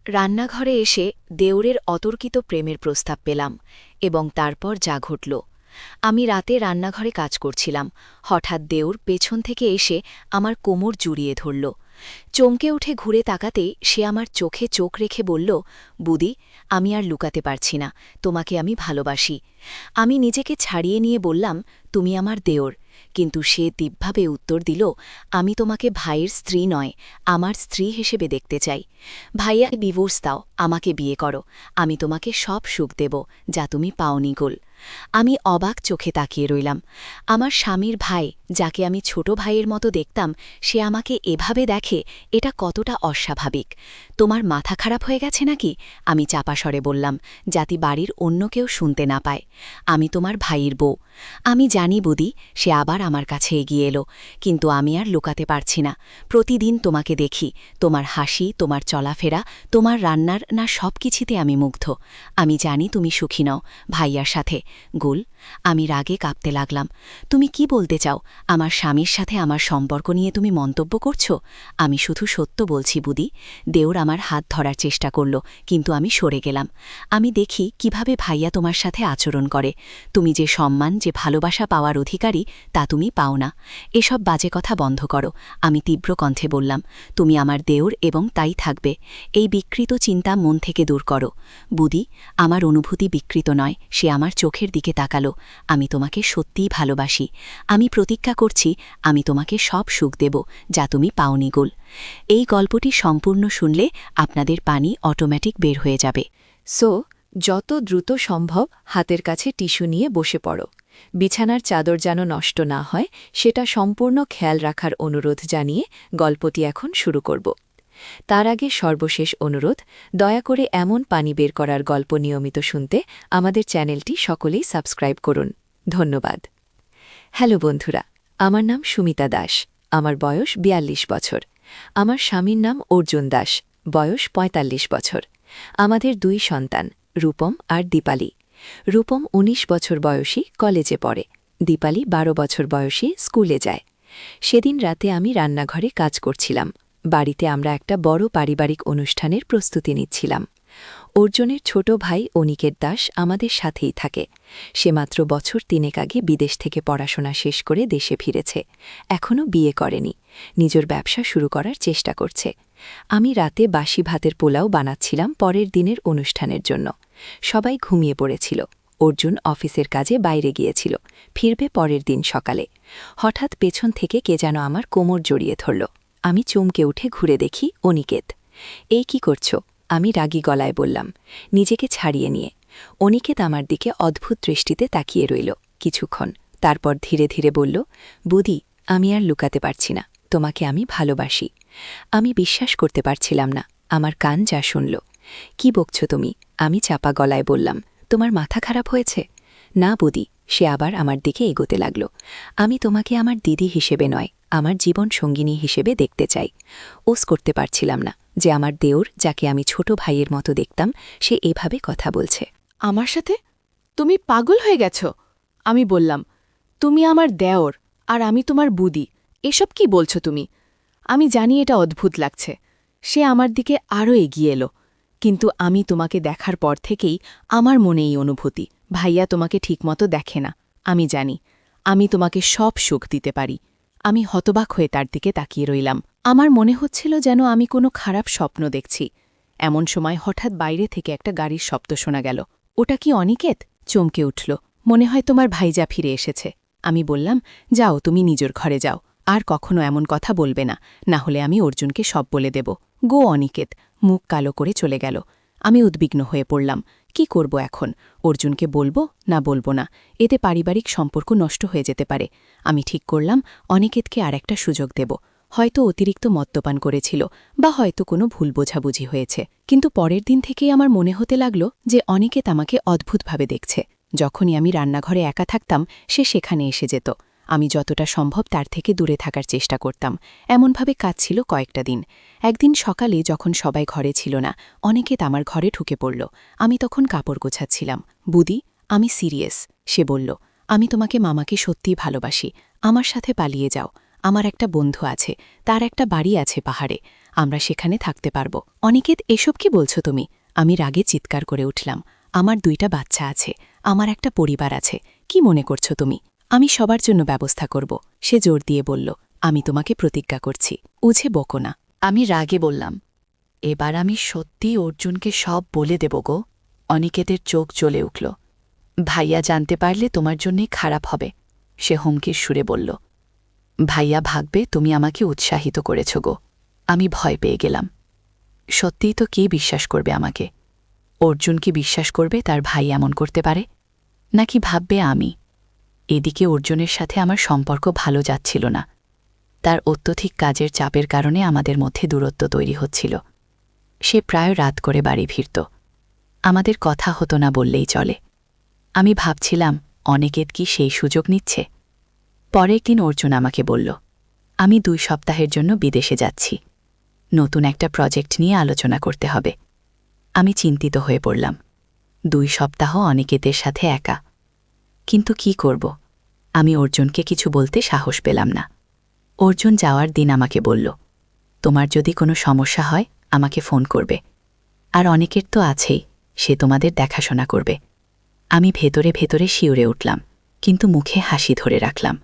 রান্নাঘরে এসে দেওরের অতর্কিত প্রেমের প্রস্তাব পেলাম এবং তারপর যা ঘটল। আমি রাতে রান্নাঘরে কাজ করছিলাম, হঠাৎ দেওর পেছন থেকে এসে আমার কোমর জুড়িয়ে ধরল। চমকে উঠে ঘুরে তাকাতে সে আমার চোখে চোখ রেখে বলল, বুদি, আমি আর লুকাতে পারছি না, তোমাকে আমি ভালোবাসি। আমি নিজেকে ছাড়িয়ে নিয়ে বললাম, তুমি আমার দেওর। কিন্তু সে তীব্রভাবে উত্তর দিল, আমি তোমাকে ভাইয়ের স্ত্রী নয়, আমার স্ত্রী হিসেবে দেখতে চাই। ভাইয়া, ডিভোর্স দাও, আমাকে বিয়ে করো, আমি তোমাকে সব সুখ দেব যা তুমি পাওনি গোল। আমি অবাক চোখে তাকিয়ে রইলাম। আমার স্বামীর ভাই, যাকে আমি ছোট ভাইয়ের মতো দেখতাম, সে আমাকে এভাবে দেখে, এটা কতটা অস্বাভাবিক। তোমার মাথা খারাপ হয়ে গেছে নাকি? আমি চাপা স্বরে বললাম, যাতে বাড়ির অন্য কেউ শুনতে না পায়। আমি তোমার ভাইয়ের বউ। আমি জানি বুদি। সে আবার আমার কাছে এগিয়ে এলো, কিন্তু আমি আর লুকাতে পারছি না। প্রতিদিন তোমাকে দেখি, তোমার হাসি, তোমার চলাফেরা, তোমার রান্নার না সব কিছুতে আমি মুগ্ধ। আমি জানি তুমি সুখী নও ভাইয়ার সাথে। গুল, আমি রাগে কাঁপতে লাগলাম। তুমি কি বলতে চাও? আমার স্বামীর সাথে আমার সম্পর্ক নিয়ে তুমি মন্তব্য করছো? আমি শুধু সত্য বলছি বুদি। দেওর আমার হাত ধরার চেষ্টা করল, কিন্তু আমি সরে গেলাম। আমি দেখি কিভাবে ভাইয়া তোমার সাথে আচরণ করে। তুমি যে সম্মান, যে ভালোবাসা পাওয়ার অধিকারী, তা তুমি পাও না। এসব বাজে কথা বন্ধ করো, আমি তীব্র কণ্ঠে বললাম। তুমি আমার দেওর এবং তাই থাকবে। এই বিকৃত চিন্তা মন থেকে দূর করো। বুদি, আমার অনুভূতি বিকৃত নয়, সে আমার চোখের দিকে তাকালো। আমি তোমাকে সত্যিই ভালোবাসি। আমি প্রতিজ্ঞা করছি, আমি তোমাকে সব সুখ দেব যা তুমি পাওনি গোল। এই গল্পটি সম্পূর্ণ শুনলে আপনাদের পানি অটোমেটিক বের হয়ে যাবে। সো যত দ্রুত সম্ভব হাতের কাছে টিস্যু নিয়ে বসে পড়ো। বিছানার চাদর যেন নষ্ট না হয় সেটা সম্পূর্ণ খেয়াল রাখার অনুরোধ জানিয়ে গল্পটি এখন শুরু করব। তার আগে সর্বশেষ অনুরোধ, দয়া করে এমন পানি বের করার গল্প নিয়মিত শুনতে আমাদের চ্যানেলটি সকলেই সাবস্ক্রাইব করুন। ধন্যবাদ। হ্যালো বন্ধুরা, আমার নাম সুমিতা দাস। আমার বয়স ৪২ বছর। আমার স্বামীর নাম অর্জুন দাস, বয়স ৪৫ বছর। আমাদের ২ সন্তান, রূপম আর দীপালি। রূপম ১৯ বছর বয়সী, কলেজে পড়ে। দীপালি ১২ বছর বয়সী, স্কুলে যায়। সেদিন রাতে আমি রান্নাঘরে কাজ করছিলাম। বাড়িতে আমরা একটা বড় পারিবারিক অনুষ্ঠানের প্রস্তুতি নিচ্ছিলাম। অর্জুনের ছোট ভাই অনিকেত দাস আমাদের সাথেই থাকে। সে মাত্র বছর ৩ আগে বিদেশ থেকে পড়াশোনা শেষ করে দেশে ফিরেছে। এখনও বিয়ে করেনি, নিজের ব্যবসা শুরু করার চেষ্টা করছে। আমি রাতে বাসি ভাতের পোলাও বানাচ্ছিলাম পরের দিনের অনুষ্ঠানের জন্য। সবাই ঘুমিয়ে পড়েছিল। অর্জুন অফিসের কাজে বাইরে গিয়েছিল, ফিরবে পরের দিন সকালে। হঠাৎ পেছন থেকে কে যেন আমার কোমর জড়িয়ে ধরল। আমি চমকে উঠে ঘুরে দেখি অনিকেত। এই কি করছো? আমি রাগী গলায় বললাম, নিজেকে ছাড়িয়ে নিয়ে। অনিকেত আমার দিকে অদ্ভুত দৃষ্টিতে তাকিয়ে রইল কিছুক্ষণ, তারপর ধীরে ধীরে বলল, বুদি, আমি আর লুকাতে পারছি না, তোমাকে আমি ভালোবাসি। আমি বিশ্বাস করতে পারছিলাম না আমার কান যা শুনল। কি বকছো তুমি? আমি চাপা গলায় বললাম, তোমার মাথা খারাপ হয়েছে? না বুদি। সে আবার আমার দিকে এগোতে লাগল। আমি তোমাকে আমার দিদি হিসেবে নয়, আমার জীবন সঙ্গিনী হিসেবে দেখতে চাই। ওস করতে পারছিলাম না যে আমার দেওর, যাকে আমি ছোট ভাইয়ের মতো দেখতাম, সে এভাবে কথা বলছে। আমার সাথে? তুমি পাগল হয়ে গেছ? আমি বললাম, তুমি আমার দেওর আর আমি তোমার বুদি, এসব কি বলছো তুমি? আমি জানি এটা অদ্ভুত লাগছে। সে আমার দিকে আরও এগিয়ে এলো। কিন্তু আমি তোমাকে দেখার পর থেকেই আমার মনে এই অনুভূতি, ভাইয়া তোমাকে ঠিকমতো দেখে না। আমি জানি আমি তোমাকে সব সুখ দিতে পারি। আমি হতবাক হয়ে তার দিকে তাকিয়ে রইলাম। আমার মনে হচ্ছিল যেন আমি কোনো খারাপ স্বপ্ন দেখছি। এমন সময় হঠাৎ বাইরে থেকে একটা গাড়ির শব্দ শোনা গেল। ওটা কি অনিকেত? চমকে উঠল। মনে হয় তোমার ভাইজা ফিরে এসেছে। আমি বললাম, যাও, তুমি নিজের ঘরে যাও, আর কখনো এমন কথা বলবে না, না হলে আমি অর্জুনকে সব বলে দেব। গো অনিকেত মুখ কালো করে চলে গেল। আমি উদ্বিগ্ন হয়ে পড়লাম। কি করব এখন? অর্জুনকে বলবো না বলবো না? এতে পারিবারিক সম্পর্ক নষ্ট হয়ে যেতে পারে। আমি ঠিক করলাম অনিকেতকে আর একটা সুযোগ দেব। হয়তো অতিরিক্ত মদ্যপান করেছিল, বা হয়তো কোনো ভুল বোঝাবুঝি হয়েছে। কিন্তু পরের দিন থেকেই আমার মনে হতে লাগল যে অনিকেত আমাকে অদ্ভুতভাবে দেখছে। যখনই আমি রান্নাঘরে একা থাকতাম, সে সেখানে এসে যেত। আমি যতটা সম্ভব তার থেকে দূরে থাকার চেষ্টা করতাম। এমনভাবে কাটছিল কয়েকটা দিন। একদিন সকালে যখন সবাই ঘরে ছিল না, অনিকেত আমার ঘরে ঢুকে পড়ল। আমি তখন কাপড় গোছাচ্ছিলাম। বুদি, আমি সিরিয়াস, সে বলল। আমি তোমাকে মামাকে সত্যিই ভালোবাসি। আমার সাথে পালিয়ে যাও। আমার একটা বন্ধু আছে, তার একটা বাড়ি আছে পাহাড়ে। আমরা সেখানে থাকতে পারব। অনিকেত, এসব কি বলছো তুমি? আমি রাগে চিৎকার করে উঠলাম। আমার 2টা বাচ্চা আছে, আমার একটা পরিবার আছে, কি মনে করছো তুমি? আমি সবার জন্য ব্যবস্থা করব। সে জোর দিয়ে বলল, আমি তোমাকে প্রতিজ্ঞা করছি, উঝে বকো না। আমি রাগে বললাম, এবার আমি সত্যিই অর্জুনকে সব বলে দেব গো। অনিকেতের চোখ জ্বলে উঠল। ভাইয়া জানতে পারলে তোমার জন্যই খারাপ হবে, সে হুমকির সুরে বলল। ভাইয়া ভাববে তুমি আমাকে উৎসাহিত করেছ গো। আমি ভয় পেয়ে গেলাম। সত্যিই তো কে বিশ্বাস করবে আমাকে? অর্জুন কি বিশ্বাস করবে তার ভাই এমন করতে পারে? নাকি ভাববে আমি? এদিকে অর্জুনের সাথে আমার সম্পর্ক ভালো যাচ্ছিল না। তার অত্যধিক কাজের চাপের কারণে আমাদের মধ্যে দূরত্ব তৈরি হচ্ছিল। সে প্রায় রাত করে বাড়ি ফিরত। আমাদের কথা হতো না বললেই চলে। আমি ভাবছিলাম, অনিকেত কি সেই সুযোগ নিচ্ছে? পরের দিন অর্জুন আমাকে বলল, আমি 2 সপ্তাহের জন্য বিদেশে যাচ্ছি। নতুন একটা প্রজেক্ট নিয়ে আলোচনা করতে হবে। আমি চিন্তিত হয়ে পড়লাম। 2 সপ্তাহ অনিকেতের সাথে একা। কিন্তু কি করব? আমি অর্জুনকে কিছু বলতে সাহস পেলাম না। অর্জুন যাওয়ার দিন আমাকে বলল, তোমার যদি কোনো সমস্যা হয় আমাকে ফোন করবে। আর অনেকের তো আছেই, সে তোমাদের দেখাশোনা করবে। আমি ভেতরে ভেতরে শিউরে উঠলাম, কিন্তু মুখে হাসি ধরে রাখলাম।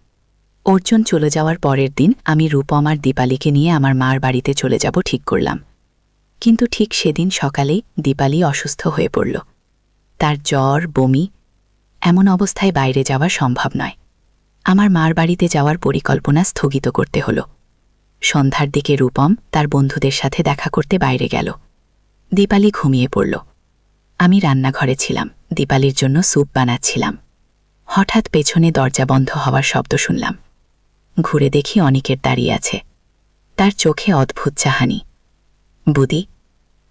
অর্জুন চলে যাওয়ার পরের দিন আমি রূপম আর দীপালিকে নিয়ে আমার মার বাড়িতে চলে যাব ঠিক করলাম। কিন্তু ঠিক সেদিন সকালেই দীপালি অসুস্থ হয়ে পড়ল। তার জ্বর, বমি, এমন অবস্থায় বাইরে যাওয়া সম্ভব নয়। আমার মার বাড়িতে যাওয়ার পরিকল্পনা স্থগিত করতে হলো। সন্ধ্যার দিকে রূপম তার বন্ধুদের সাথে দেখা করতে বাইরে গেল। দীপালি ঘুমিয়ে পড়ল। আমি রান্নাঘরে ছিলাম, দীপালির জন্য স্যুপ বানাচ্ছিলাম। হঠাৎ পেছনে দরজা বন্ধ হওয়ার শব্দ শুনলাম। ঘুরে দেখি অনিকেত দাঁড়িয়ে আছে। তার চোখে অদ্ভুত চাহানি। বুদি,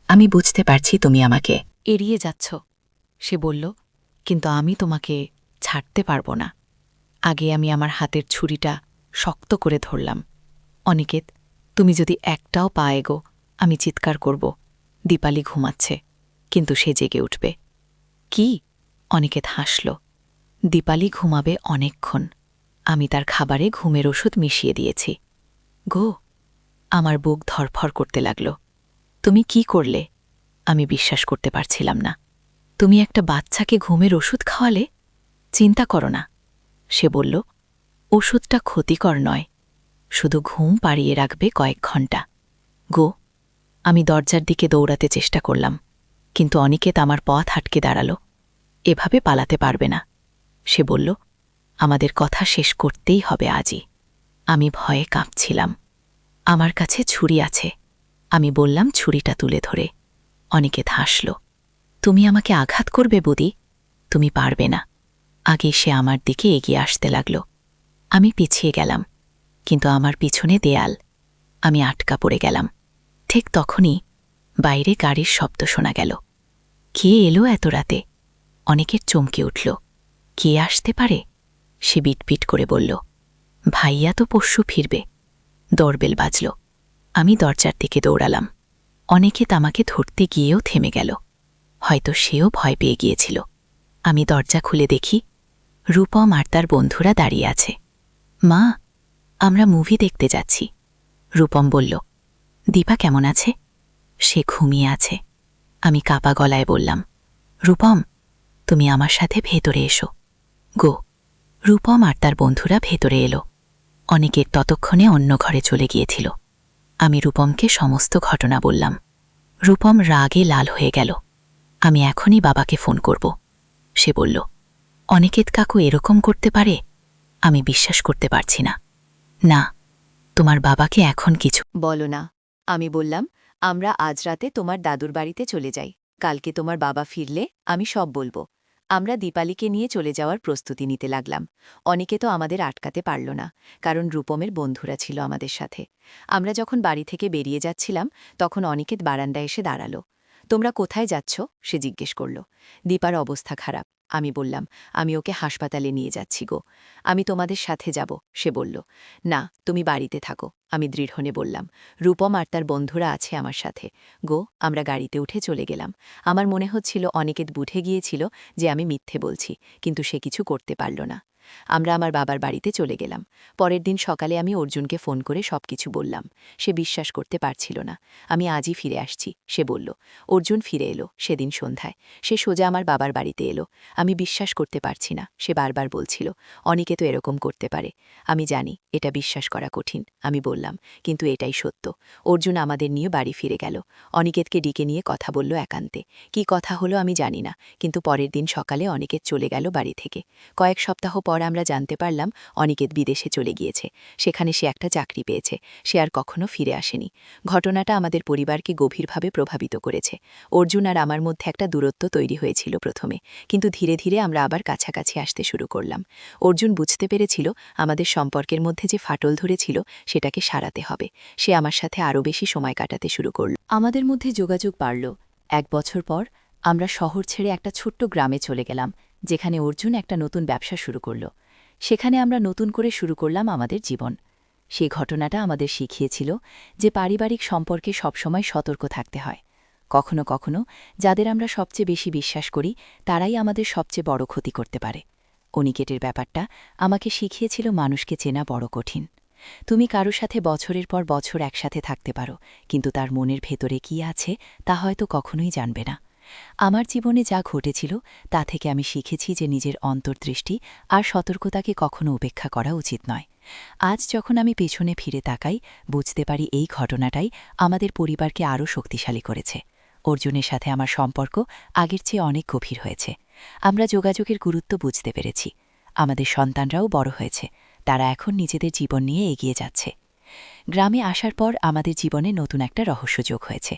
আমি বুঝতে পারছি তুমি আমাকে এড়িয়ে যাচ্ছ, সে বলল, কিন্তু আমি তোমাকে ছাড়তে পারব না। আগে আমি আমার হাতের ছুরিটা শক্ত করে ধরলাম। অনিকেত, তুমি যদি একটাও পা এগো, আমি চিৎকার করব। দীপালি ঘুমাচ্ছে, কিন্তু সে জেগে উঠবে। কি? অনিকেত হাসল। দীপালি ঘুমাবে অনেকক্ষণ। আমি তার খাবারে ঘুমের ওষুধ মিশিয়ে দিয়েছি। গো, আমার বুক ধরফর করতে লাগল। তুমি কি করলে? আমি বিশ্বাস করতে পারছিলাম না। তুমি একটা বাচ্চাকে ঘুমের ওষুধ খাওয়ালে? চিন্তা করো না, সে বলল, ওষুধটা ক্ষতিকর নয়, শুধু ঘুম পাড়িয়ে রাখবে কয়েক ঘণ্টা। গো, আমি দরজার দিকে দৌড়াতে চেষ্টা করলাম, কিন্তু অনিকেত আমার পথ আটকে দাঁড়াল। এভাবে পালাতে পারবে না, সে বলল, আমাদের কথা শেষ করতেই হবে আজই। আমি ভয়ে কাঁপছিলাম। আমার কাছে ছুরি আছে, আমি বললাম ছুরিটা তুলে ধরে। অনিকেত হাসল। তুমি আমাকে আঘাত করবে বুদি? তুমি পারবে না। আগে সে আমার দিকে এগিয়ে আসতে লাগল। আমি পিছিয়ে গেলাম, কিন্তু আমার পিছনে দেয়াল। আমি আটকা পড়ে গেলাম। ঠিক তখনই বাইরে গাড়ির শব্দ শোনা গেল। কে এলো এত রাতে? অনেকের চমকে উঠল। কে আসতে পারে? সে বিটপিট করে বলল, ভাইয়া তো পরশু ফিরবে। দরবেল বাজল। আমি দরজার দিকে দৌড়ালাম। অনেকে আমাকে ধরতে গিয়েও থেমে গেল। হয়তো সেও ভয় পেয়ে গিয়েছিল। আমি দরজা খুলে দেখি রূপম আর তার বন্ধুরা দাঁড়িয়ে আছে। মা, আমরা মুভি দেখতে যাচ্ছি। রূপম বলল, দীপা কেমন আছে? সে ঘুমিয়ে আছে। আমি কাপা গলায় বললাম, রূপম, তুমি আমার সাথে ভেতরে এসো। গো। রূপম আর তার বন্ধুরা ভেতরে এলো। অনেকের ততক্ষণে অন্য ঘরে চলে গিয়েছিল। আমি রূপমকে সমস্ত ঘটনা বললাম। রূপম রাগে লাল হয়ে গেল। আমি এখনই বাবাকে ফোন করব, সে বলল। অনিকেত কাকু এরকম করতে পারে? আমি বিশ্বাস করতে পারছি না। না, তোমার বাবাকে এখন কিছু বলো না। আমি বললাম, আমরা আজ রাতে তোমার দাদুর বাড়িতে চলে যাই। কালকে তোমার বাবা ফিরলে আমি সব বলবো। আমরা দীপালিকে নিয়ে চলে যাওয়ার প্রস্তুতি নিতে লাগলাম। অনেকে তো আমাদের আটকাতে পারল না, কারণ রূপমের বন্ধুরা ছিল আমাদের সাথে। আমরা যখন বাড়ি থেকে বেরিয়ে যাচ্ছিলাম, তখন অনিকেত বারান্দায় এসে দাঁড়াল। তোমরা কোথায় যাচ্ছ? সে জিজ্ঞেস করল। দীপার অবস্থা খারাপ। আমি বললাম, আমি ওকে হাসপাতালে নিয়ে যাচ্ছি গো। আমি তোমাদের সাথে যাব, সে বলল। না, তুমি বাড়িতে থাকো, আমি দৃঢ়নে বললাম। রূপম আর তার বন্ধুরা আছে আমার সাথে। গো, আমরা গাড়িতে উঠে চলে গেলাম। আমার মনে হচ্ছিল অনিকেত বুঝে গিয়েছিল যে আমি মিথ্যে বলছি, কিন্তু সে কিছু করতে পারল না। আমরা আমার বাবার বাড়িতে চলে গেলাম। পরের দিন সকালে আমি অর্জুনকে ফোন করে সবকিছু বললাম। সে বিশ্বাস করতে পারছিল না। আমি আজই ফিরে আসছি, সে বলল। অর্জুন ফিরে এলো সেদিন সন্ধ্যায়। সে সোজা আমার বাবার বাড়িতে এলো। আমি বিশ্বাস করতে পারছি না, সে বারবার বলছিল, অনেকে তো এরকম করতে পারে। আমি জানি এটা বিশ্বাস করা কঠিন, আমি বললাম, কিন্তু এটাই সত্য। অর্জুন আমাদের নিয়ে বাড়ি ফিরে গেল। অনিকেতকে ডেকে নিয়ে কথা বলল একান্তে। কি কথা হলো আমি জানি না, কিন্তু পরের দিন সকালে অনিকেত চলে গেল বাড়ি থেকে। কয়েক সপ্তাহ পর আমরা জানতে পারলাম অনিকেত বিদেশে চলে গিয়েছে। সেখানে সে একটা চাকরি পেয়েছে। সে আর কখনো ফিরে আসেনি। ঘটনাটা আমাদের পরিবারকে গভীরভাবে প্রভাবিত করেছে। অর্জুন আর আমার মধ্যে একটা দূরত্ব তৈরি হয়েছিল প্রথমে, কিন্তু ধীরে ধীরে আমরা আবার কাছাকাছি আসতে শুরু করলাম। অর্জুন বুঝতে পেরেছিল আমাদের সম্পর্কের মধ্যে যে ফাটল ধরেছিল সেটাকে সারাতে হবে। সে আমার সাথে আরও বেশি সময় কাটাতে শুরু করল। আমাদের মধ্যে যোগাযোগ বাড়ল। 1 বছর পর আমরা শহর ছেড়ে একটা ছোট্ট গ্রামে চলে গেলাম, যেখানে অর্জুন একটা নতুন ব্যবসা শুরু করল। সেখানে আমরা নতুন করে শুরু করলাম আমাদের জীবন। সেই ঘটনাটা আমাদের শিখিয়েছিল যে পারিবারিক সম্পর্কে সবসময় সতর্ক থাকতে হয়। কখনো কখনো যাদের আমরা সবচেয়ে বেশি বিশ্বাস করি তারাই আমাদের সবচেয়ে বড় ক্ষতি করতে পারে। অনিকেটের ব্যাপারটা আমাকে শিখিয়েছিল মানুষকে চেনা বড় কঠিন। তুমি কারো সাথে বছরের পর বছর একসাথে থাকতে পারো, কিন্তু তার মনের ভেতরে কি আছে তা হয়তো কখনোই জানবে না। আমার জীবনে যা ঘটেছিল তা থেকে আমি শিখেছি যে নিজের অন্তর্দৃষ্টি আর সতর্কতাকে কখনো উপেক্ষা করা উচিত নয়। আজ যখন আমি পেছনে ফিরে তাকাই, বুঝতে পারি এই ঘটনাটাই আমাদের পরিবারকে আরও শক্তিশালী করেছে। অর্জুনের সাথে আমার সম্পর্ক আগের চেয়ে অনেক গভীর হয়েছে। আমরা যোগাযোগের গুরুত্ব বুঝতে পেরেছি। আমাদের সন্তানরাও বড় হয়েছে, তারা এখন নিজেদের জীবন নিয়ে এগিয়ে যাচ্ছে। গ্রামে আসার পর আমাদের জীবনে নতুন একটা রহস্য যোগ হয়েছে।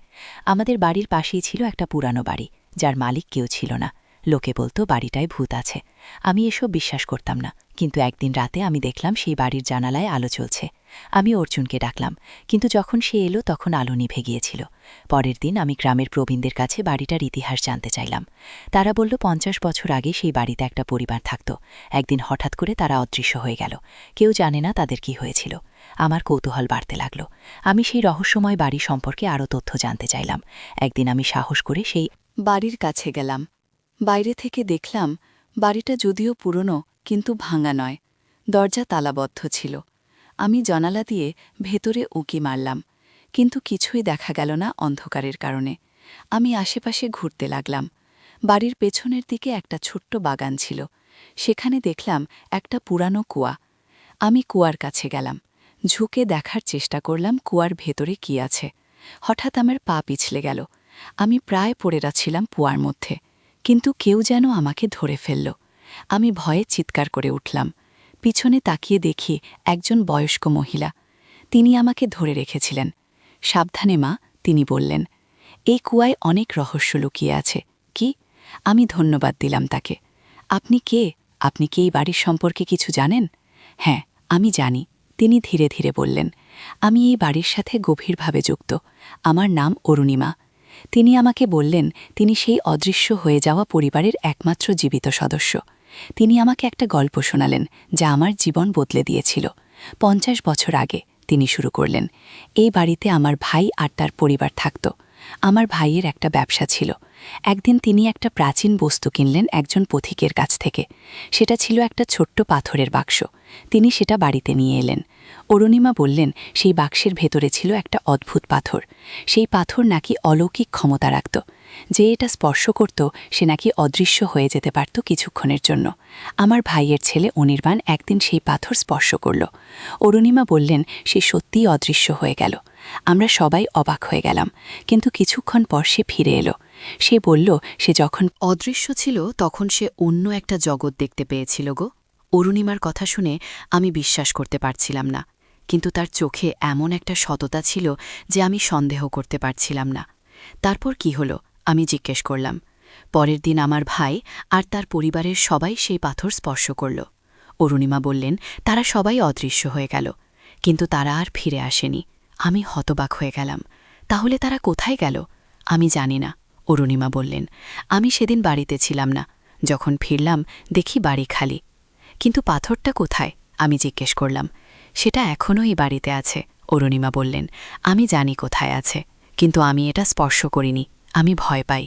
আমাদের বাড়ির পাশেই ছিল একটা পুরানো বাড়ি, যার মালিক কেউ ছিল না। লোকে বলতো বাড়িটায় ভূত আছে। আমি এসব বিশ্বাস করতাম না, কিন্তু একদিন রাতে আমি দেখলাম সেই বাড়ির জানালায় আলো জ্বলছে। আমি অর্জুনকে ডাকলাম, কিন্তু যখন সে এলো তখন আলো নিভে গিয়েছিল। পরের দিন আমি গ্রামের প্রবীণদের কাছে বাড়িটার ইতিহাস জানতে চাইলাম। তারা বলল 50 বছর আগে সেই বাড়িতে একটা পরিবার থাকত। একদিন হঠাৎ করে তারা অদৃশ্য হয়ে গেল। কেউ জানে না তাদের কি হয়েছিল। আমার কৌতূহল বাড়তে লাগল। আমি সেই রহস্যময় বাড়ি সম্পর্কে আরও তথ্য জানতে চাইলাম। একদিন আমি সাহস করে সেই বাড়ির কাছে গেলাম। বাইরে থেকে দেখলাম বাড়িটা যদিও পুরনো, কিন্তু ভাঙা নয়। দরজা তালাবদ্ধ ছিল। আমি জানালা দিয়ে ভেতরে উঁকি মারলাম, কিন্তু কিছুই দেখা গেল না অন্ধকারের কারণে। আমি আশেপাশে ঘুরতে লাগলাম। বাড়ির পেছনের দিকে একটা ছোট্ট বাগান ছিল। সেখানে দেখলাম একটা পুরানো কুয়া। আমি কুয়ার কাছে গেলাম। ঝুঁকে দেখার চেষ্টা করলাম কুয়ার ভেতরে কি আছে। হঠাৎ আমার পা পিছলে গেল। আমি প্রায় পড়ে যাচ্ছিলাম কুয়ার মধ্যে, কিন্তু কেউ যেন আমাকে ধরে ফেলল। আমি ভয়ে চিৎকার করে উঠলাম। পিছনে তাকিয়ে দেখি একজন বয়স্ক মহিলা। তিনি আমাকে ধরে রেখেছিলেন। সাবধানে মা, তিনি বললেন। এই কুয়ায় অনেক রহস্য লুকিয়ে আছে। কি? আমি ধন্যবাদ দিলাম তাকে। আপনি কে? আপনি কি এই বাড়ির সম্পর্কে কিছু জানেন? হ্যাঁ, আমি জানি, তিনি ধীরে ধীরে বললেন। আমি এই বাড়ির সাথে গভীরভাবে যুক্ত। আমার নাম অরুণিমা। তিনি আমাকে বললেন তিনি সেই অদৃশ্য হয়ে যাওয়া পরিবারের একমাত্র জীবিত সদস্য। তিনি আমাকে একটা গল্প শোনালেন যা আমার জীবন বদলে দিয়েছিল। 50 বছর আগে তিনি শুরু করলেন। এই বাড়িতে আমার ভাই আর তার পরিবার থাকত। আমার ভাইয়ের একটা ব্যবসা ছিল। একদিন তিনি একটা প্রাচীন বস্তু কিনলেন একজন পথিকের কাছ থেকে। সেটা ছিল একটা ছোট্ট পাথরের বাক্স। তিনি সেটা বাড়িতে নিয়ে এলেন। অরুণিমা বললেন সেই বাক্সের ভেতরে ছিল একটা অদ্ভুত পাথর। সেই পাথর নাকি অলৌকিক ক্ষমতা রাখত। যে এটা স্পর্শ করত সে নাকি অদৃশ্য হয়ে যেতে পারত কিছুক্ষণের জন্য। আমার ভাইয়ের ছেলে অনির্বাণ একদিন সেই পাথর স্পর্শ করল। অরুণিমা বললেন সে সত্যিই অদৃশ্য হয়ে গেল। আমরা সবাই অবাক হয়ে গেলাম, কিন্তু কিছুক্ষণ পর সে ফিরে এলো। সে বলল সে যখন অদৃশ্য ছিল তখন সে অন্য একটা জগৎ দেখতে পেয়েছিল গো। অরুণিমার কথা শুনে আমি বিশ্বাস করতে পারছিলাম না, কিন্তু তার চোখে এমন একটা সততা ছিল যে আমি সন্দেহ করতে পারছিলাম না। তারপর কি হলো আমি জিজ্ঞেস করলাম। পরের দিন আমার ভাই আর তার পরিবারের সবাই সেই পাথর স্পর্শ করল। অরুণিমা বললেন তারা সবাই অদৃশ্য হয়ে গেল, কিন্তু তারা আর ফিরে আসেনি। আমি হতবাক হয়ে গেলাম। তাহলে তারা কোথায় গেল? আমি জানি না, অরুণিমা বললেন। আমি সেদিন বাড়িতে ছিলাম না। যখন ফিরলাম দেখি বাড়ি খালি। কিন্তু পাথরটা কোথায়? আমি জিজ্ঞেস করলাম। সেটা এখনও এই বাড়িতে আছে, অরুণিমা বললেন। আমি জানি কোথায় আছে, কিন্তু আমি এটা স্পর্শ করিনি। আমি ভয় পাই।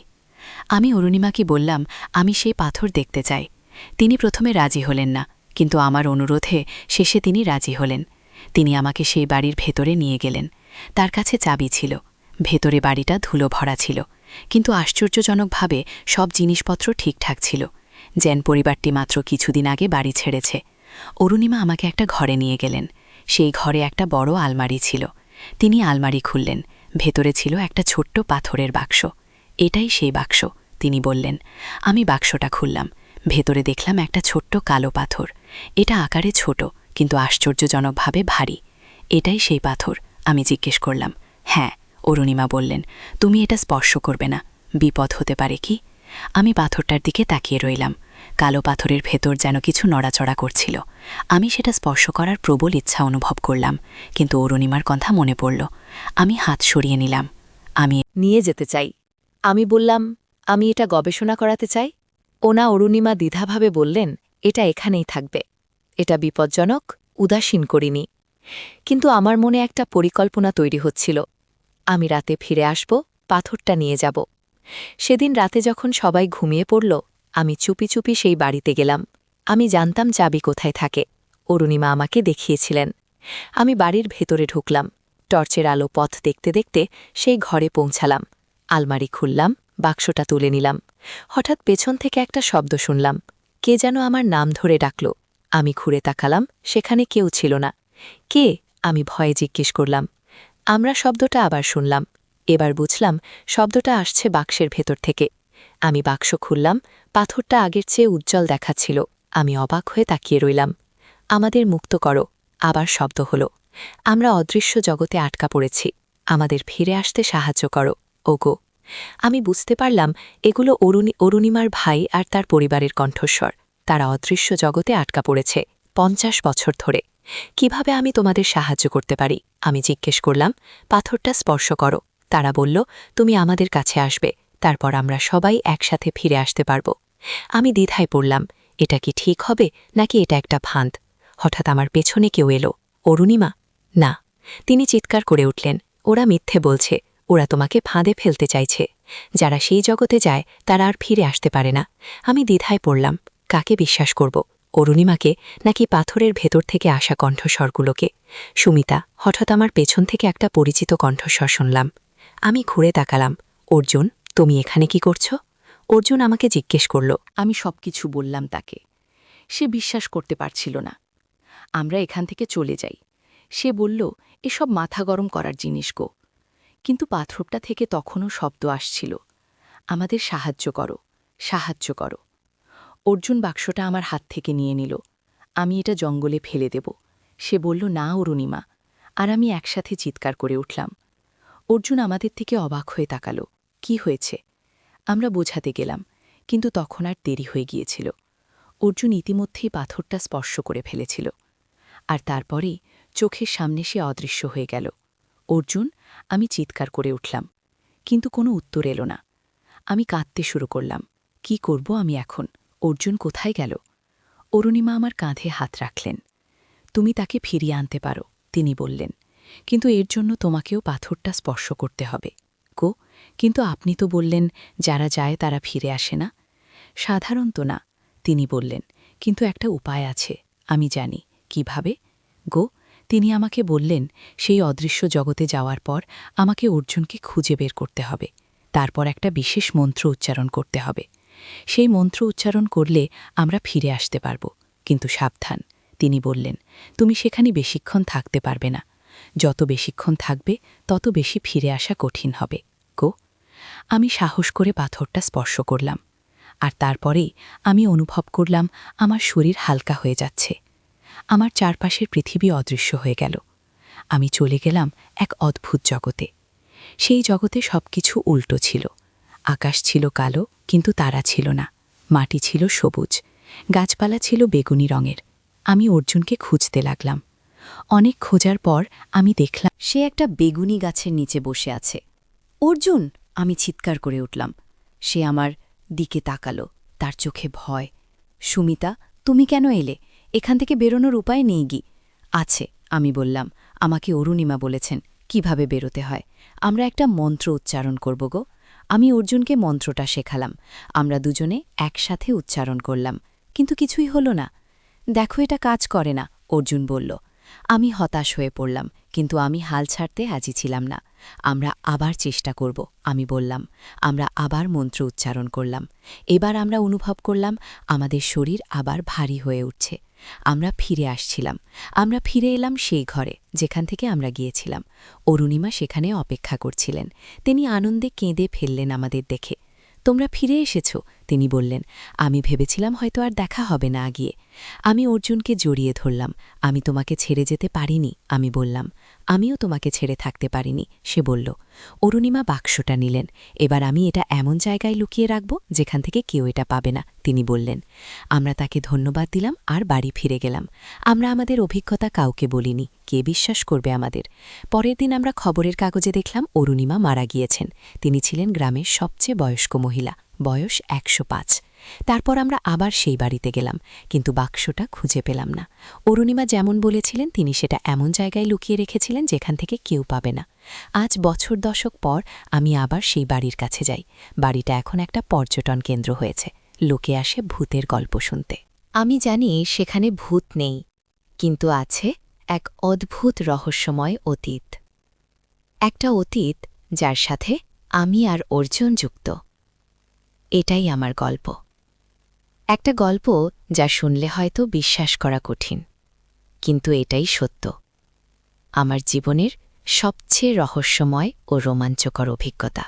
আমি অরুণিমাকে বললাম আমি সেই পাথর দেখতে চাই। তিনি প্রথমে রাজি হলেন না, কিন্তু আমার অনুরোধে শেষে তিনি রাজি হলেন। তিনি আমাকে সেই বাড়ির ভেতরে নিয়ে গেলেন। তার কাছে চাবি ছিল। ভেতরে বাড়িটা ধুলো ভরা ছিল, কিন্তু আশ্চর্যজনকভাবে সব জিনিসপত্র ঠিকঠাক ছিল। যেন পরিবারটি মাত্র কিছুদিন আগে বাড়ি ছেড়েছে। অরুণিমা আমাকে একটা ঘরে নিয়ে গেলেন। সেই ঘরে একটা বড় আলমারি ছিল। তিনি আলমারি খুললেন। ভেতরে ছিল একটা ছোট্ট পাথরের বাক্স। এটাই সেই বাক্স, তিনি বললেন। আমি বাক্সটা খুললাম। ভেতরে দেখলাম একটা ছোট্ট কালো পাথর। এটা আকারে ছোট, কিন্তু আশ্চর্যজনকভাবে ভারী। এটাই সেই পাথর, আমি জিজ্ঞেস করলাম। হ্যাঁ, অরুণিমা বললেন। তুমি এটা স্পর্শ করবে না, বিপদ হতে পারে কি? আমি পাথরটার দিকে তাকিয়ে রইলাম। কালো পাথরের ভেতর যেন কিছু নড়াচড়া করছিল। আমি সেটা স্পর্শ করার প্রবল ইচ্ছা অনুভব করলাম, কিন্তু অরুণিমার কথা মনে পড়ল। আমি হাত সরিয়ে নিলাম। আমি নিয়ে যেতে চাই। আমি বললাম, আমি এটা গবেষণা করাতে চাই। ওনা অরুণিমা দ্বিধাভাবে বললেন, এটা এখানেই থাকবে। এটা বিপজ্জনক, উদাসীন করিনি। কিন্তু আমার মনে একটা পরিকল্পনা তৈরি হচ্ছিল। আমি রাতে ফিরে আসব, পাথরটা নিয়ে যাব। সেদিন রাতে যখন সবাই ঘুমিয়ে পড়ল, আমি চুপি চুপি সেই বাড়িতে গেলাম। আমি জানতাম চাবি কোথায় থাকে। অরুণিমা আমাকে দেখিয়েছিলেন। আমি বাড়ির ভেতরে ঢুকলাম। টর্চের আলো পথ দেখতে দেখতে সেই ঘরে পৌঁছালাম। আলমারি খুললাম, বাক্সটা তুলে নিলাম। হঠাৎ পেছন থেকে একটা শব্দ শুনলাম। কে যেন আমার নাম ধরে ডাকল। আমি ঘুরে তাকালাম, সেখানে কেউ ছিল না। কে? আমি ভয়ে জিজ্ঞেস করলাম। আমরা শব্দটা আবার শুনলাম। এবার বুঝলাম শব্দটা আসছে বাক্সের ভেতর থেকে। আমি বাক্স খুললাম। পাথরটা আগের চেয়ে উজ্জ্বল দেখাচ্ছিল। আমি অবাক হয়ে তাকিয়ে রইলাম। আমাদের মুক্ত করো, আবার শব্দ হলো। আমরা অদৃশ্য জগতে আটকা পড়েছি। আমাদের ফিরে আসতে সাহায্য করো, ওগো। আমি বুঝতে পারলাম এগুলো অরুণিমার ভাই আর তার পরিবারের কণ্ঠস্বর। তারা অদৃশ্য জগতে আটকা পড়েছে ৫০ বছর ধরে। কিভাবে আমি তোমাদের সাহায্য করতে পারি? আমি জিজ্ঞেস করলাম। পাথরটা স্পর্শ করো। তারা বলল, তুমি আমাদের কাছে আসবে, তারপর আমরা সবাই একসাথে ফিরে আসতে পারব। আমি দ্বিধায় পড়লাম, এটা কি ঠিক হবে নাকি এটা একটা ফাঁদ? হঠাৎ আমার পেছনে কেউ এলো। অরুণিমা? না। তিনি চিৎকার করে উঠলেন, ওরা মিথ্যে বলছে, ওরা তোমাকে ফাঁদে ফেলতে চাইছে। যারা সেই জগতে যায় তারা আর ফিরে আসতে পারে না। আমি দ্বিধায় পড়লাম, কাকে বিশ্বাস করব, অরুণিমাকে নাকি পাথরের ভেতর থেকে আসা কণ্ঠস্বরগুলোকে? সুমিতা, হঠাৎ আমার পেছন থেকে একটা পরিচিত কণ্ঠস্বর শুনলাম। আমি ঘুরে তাকালাম। অর্জুন, তুমি এখানে কি করছো? অর্জুন আমাকে জিজ্ঞেস করল। আমি সবকিছু বললাম তাকে। সে বিশ্বাস করতে পারছিল না। আমরা এখান থেকে চলে যাই। সে বলল, এসব মাথা গরম করার জিনিস গো। কিন্তু পাথরটা থেকে তখনও শব্দ আসছিল, আমাদের সাহায্য করো, সাহায্য করো। অর্জুন বাক্সটা আমার হাত থেকে নিয়ে নিল। আমি এটা জঙ্গলে ফেলে দেব। সে বলল, না অরুণিমা। আর আমি একসাথে চিৎকার করে উঠলাম। অর্জুন আমাদের থেকে অবাক হয়ে তাকালো। কি হয়েছে? আমরা বোঝাতে গেলাম, কিন্তু তখন আর দেরি হয়ে গিয়েছিল। অর্জুন ইতিমধ্যেই পাথরটা স্পর্শ করে ফেলেছিল। আর তারপরেই চোখের সামনে সে অদৃশ্য হয়ে গেল। অর্জুন, আমি চিৎকার করে উঠলাম, কিন্তু কোনো উত্তর এলো না। আমি কাঁদতে শুরু করলাম। কি করব আমি এখন? অর্জুন কোথায় গেল? অরুণিমা আমার কাঁধে হাত রাখলেন। তুমি তাকে ফিরিয়ে আনতে পারো, তিনি বললেন, কিন্তু এর জন্য তোমাকেও পাথরটা স্পর্শ করতে হবে গো। কিন্তু আপনি তো বললেন যারা যায় তারা ফিরে আসে না। সাধারণত না, তিনি বললেন, কিন্তু একটা উপায় আছে, আমি জানি। কিভাবে গো? তিনি আমাকে বললেন, সেই অদৃশ্য জগতে যাওয়ার পর আমাকে অর্জুনকে খুঁজে বের করতে হবে। তারপর একটা বিশেষ মন্ত্র উচ্চারণ করতে হবে। সেই মন্ত্র উচ্চারণ করলে আমরা ফিরে আসতে পারব। কিন্তু সাবধান, তিনি বললেন, তুমি সেখানে বেশিক্ষণ থাকতে পারবে না। যত বেশিক্ষণ থাকবে তত বেশি ফিরে আসা কঠিন হবে গো। আমি সাহস করে পাথরটা স্পর্শ করলাম। আর তারপরেই আমি অনুভব করলাম আমার শরীর হালকা হয়ে যাচ্ছে। আমার চারপাশের পৃথিবী অদৃশ্য হয়ে গেল। আমি চলে গেলাম এক অদ্ভুত জগতে। সেই জগতে সবকিছু উল্টো ছিল। আকাশ ছিল কালো, কিন্তু তারা ছিল না। মাটি ছিল সবুজ, গাছপালা ছিল বেগুনি রঙের। আমি অর্জুনকে খুঁজতে লাগলাম। অনেক খোঁজার পর আমি দেখলাম সে একটা বেগুনি গাছের নিচে বসে আছে। অর্জুন, আমি চিৎকার করে উঠলাম। সে আমার দিকে তাকালো, তার চোখে ভয়। সুমিতা, তুমি কেন এলে? এখান থেকে বেরোনোর উপায় নেই গি? আছে, আমি বললাম। আমাকে অরুণিমা বলেছেন কিভাবে বেরোতে হয়। আমরা একটা মন্ত্র উচ্চারণ করব গো। আমি অর্জুনকে মন্ত্রটা শেখালাম। আমরা দুজনে একসাথে উচ্চারণ করলাম, কিন্তু কিছুই হলো না। দেখো এটা কাজ করে না, অর্জুন বলল। আমি হতাশ হয়ে পড়লাম, কিন্তু আমি হাল ছাড়তে রাজি ছিলাম না। আমরা আবার চেষ্টা করব, আমি বললাম। আমরা আবার মন্ত্র উচ্চারণ করলাম। এবার আমরা অনুভব করলাম আমাদের শরীর আবার ভারী হয়ে উঠছে। আমরা ফিরে আসছিলাম। আমরা ফিরে এলাম সেই ঘরে যেখান থেকে আমরা গিয়েছিলাম। অরুণিমা সেখানে অপেক্ষা করছিলেন। তিনি আনন্দে কেঁদে ফেললেন আমাদের দেখে। তোমরা ফিরে এসেছ, তিনি বললেন। আমি ভেবেছিলাম হয়তো আর দেখা হবে না গিয়ে। আমি অর্জুনকে জড়িয়ে ধরলাম। আমি তোমাকে ছেড়ে যেতে পারিনি, আমি বললাম। আমিও তোমাকে ছেড়ে থাকতে পারিনি, সে বলল। অরুণিমা বাক্সটা নিলেন। এবার আমি এটা এমন জায়গায় লুকিয়ে রাখব যেখান থেকে কেউ এটা পাবে না, তিনি বললেন। আমরা তাকে ধন্যবাদ দিলাম আর বাড়ি ফিরে গেলাম। আমরা আমাদের অভিজ্ঞতা কাউকে বলিনি, কে বিশ্বাস করবে আমাদের? পরের দিন আমরা খবরের কাগজে দেখলাম অরুণিমা মারা গিয়েছেন। তিনি ছিলেন গ্রামের সবচেয়ে বয়স্ক মহিলা, বয়স ১০৫। তারপর আমরা আবার সেই বাড়িতে গেলাম, কিন্তু বাক্সটা খুঁজে পেলাম না। অরুণিমা যেমন বলেছিলেন তিনি সেটা এমন জায়গায় লুকিয়ে রেখেছিলেন যেখান থেকে কেউ পাবে না। আজ বছর দশক পর আমি আবার সেই বাড়ির কাছে যাই। বাড়িটা এখন একটা পর্যটন কেন্দ্র হয়েছে। লোকে আসে ভূতের গল্প শুনতে। আমি জানি সেখানে ভূত নেই, কিন্তু আছে এক অদ্ভুত রহস্যময় অতীত। একটা অতীত যার সাথে আমি আর অর্জুন যুক্ত। এটাই আমার গল্প। একটা গল্প যা শুনলে হয়তো বিশ্বাস করা কঠিন, কিন্তু এটাই সত্য। আমার জীবনের সবচেয়ে রহস্যময় ও রোমাঞ্চকর অভিজ্ঞতা।